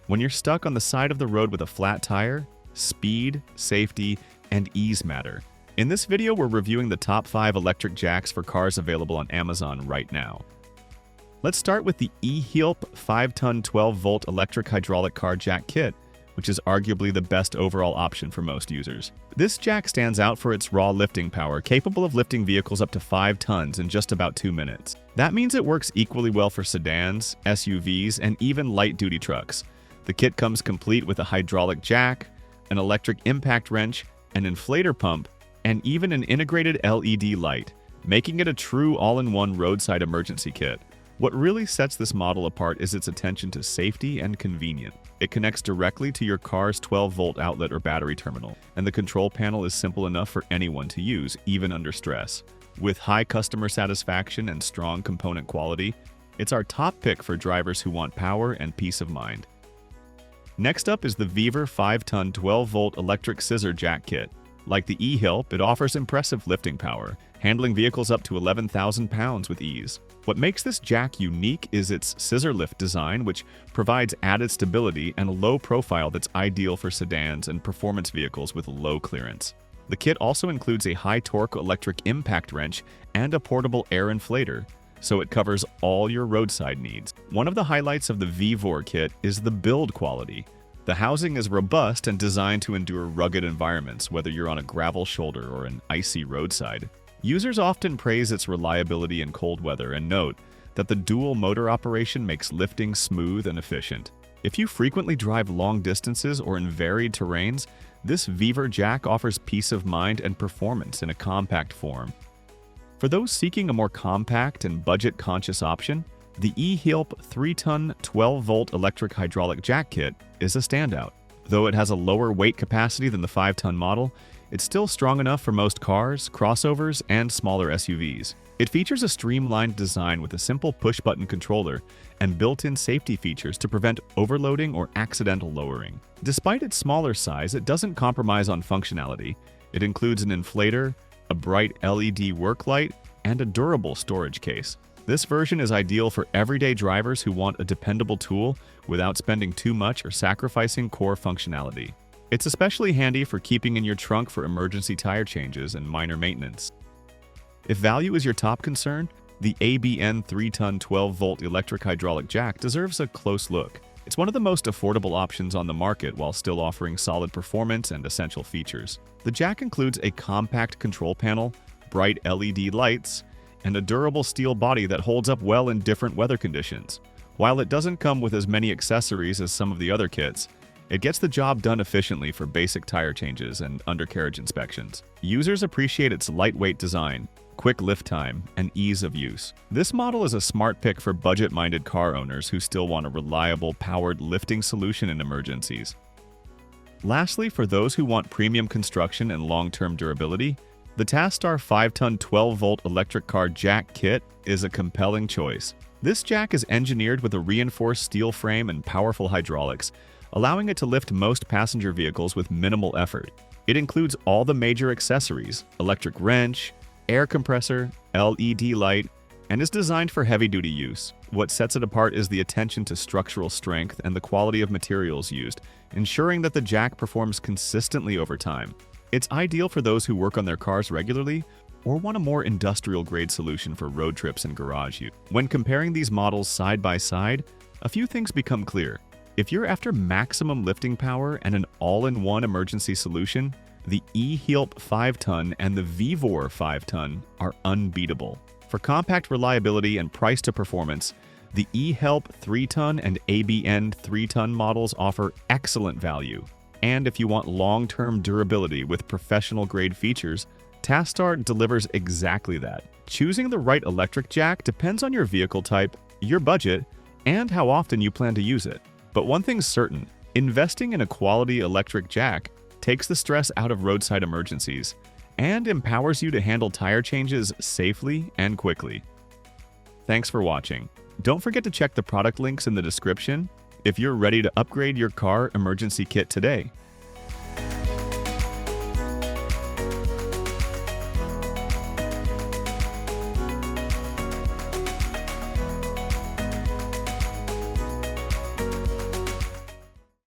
When you're stuck on the side of the road with a flat tire, speed, safety, and ease matter. In this video, we're reviewing the top 5 electric jacks for cars available on Amazon right now. Let's start with the E-HEELP 5-ton 12-volt electric hydraulic car jack kit, which is arguably the best overall option for most users. This jack stands out for its raw lifting power, capable of lifting vehicles up to 5 tons in just about 2 minutes. That means it works equally well for sedans, SUVs, and even light-duty trucks. The kit comes complete with a hydraulic jack, an electric impact wrench, an inflator pump, and even an integrated LED light, making it a true all-in-one roadside emergency kit. What really sets this model apart is its attention to safety and convenience. It connects directly to your car's 12-volt outlet or battery terminal, and the control panel is simple enough for anyone to use, even under stress. With high customer satisfaction and strong component quality, it's our top pick for drivers who want power and peace of mind. Next up is the VEVOR 5-ton 12-volt electric scissor jack kit. Like the E-HEELP, it offers impressive lifting power, handling vehicles up to 11,000 pounds with ease. What makes this jack unique is its scissor lift design, which provides added stability and a low profile that's ideal for sedans and performance vehicles with low clearance. The kit also includes a high-torque electric impact wrench and a portable air inflator, so it covers all your roadside needs. One of the highlights of the VEVOR kit is the build quality. The housing is robust and designed to endure rugged environments, whether you're on a gravel shoulder or an icy roadside. Users often praise its reliability in cold weather and note that the dual motor operation makes lifting smooth and efficient. If you frequently drive long distances or in varied terrains, this VEVOR jack offers peace of mind and performance in a compact form. For those seeking a more compact and budget-conscious option, the E-HEELP 3-ton 12-volt electric hydraulic jack kit is a standout. Though it has a lower weight capacity than the 5-ton model, it's still strong enough for most cars, crossovers, and smaller SUVs. It features a streamlined design with a simple push-button controller and built-in safety features to prevent overloading or accidental lowering. Despite its smaller size, it doesn't compromise on functionality. It includes an inflator, a bright LED work light, and a durable storage case. This version is ideal for everyday drivers who want a dependable tool without spending too much or sacrificing core functionality. It's especially handy for keeping in your trunk for emergency tire changes and minor maintenance. If value is your top concern, the ABN 3-ton 12-volt electric hydraulic jack deserves a close look. It's one of the most affordable options on the market while still offering solid performance and essential features. The jack includes a compact control panel, bright LED lights, and a durable steel body that holds up well in different weather conditions. While it doesn't come with as many accessories as some of the other kits, it gets the job done efficiently for basic tire changes and undercarriage inspections. Users appreciate its lightweight design, quick lift time, and ease of use. This model is a smart pick for budget-minded car owners who still want a reliable, powered lifting solution in emergencies. Lastly, for those who want premium construction and long-term durability, the TASKSTAR 5-ton 12-volt electric car jack kit is a compelling choice. This jack is engineered with a reinforced steel frame and powerful hydraulics, allowing it to lift most passenger vehicles with minimal effort. It includes all the major accessories, electric wrench, air compressor, LED light, and is designed for heavy-duty use. What sets it apart is the attention to structural strength and the quality of materials used, ensuring that the jack performs consistently over time. It's ideal for those who work on their cars regularly or want a more industrial-grade solution for road trips and garage use. When comparing these models side by side, a few things become clear. If you're after maximum lifting power and an all-in-one emergency solution, the E-HEELP 5-ton and the VEVOR 5-ton are unbeatable. For compact reliability and price to performance, the E-HEELP 3-ton and ABN 3-ton models offer excellent value. And if you want long-term durability with professional-grade features, TASKSTAR delivers exactly that. Choosing the right electric jack depends on your vehicle type, your budget, and how often you plan to use it. But one thing's certain, investing in a quality electric jack takes the stress out of roadside emergencies and empowers you to handle tire changes safely and quickly. Thanks for watching. Don't forget to check the product links in the description if you're ready to upgrade your car emergency kit today.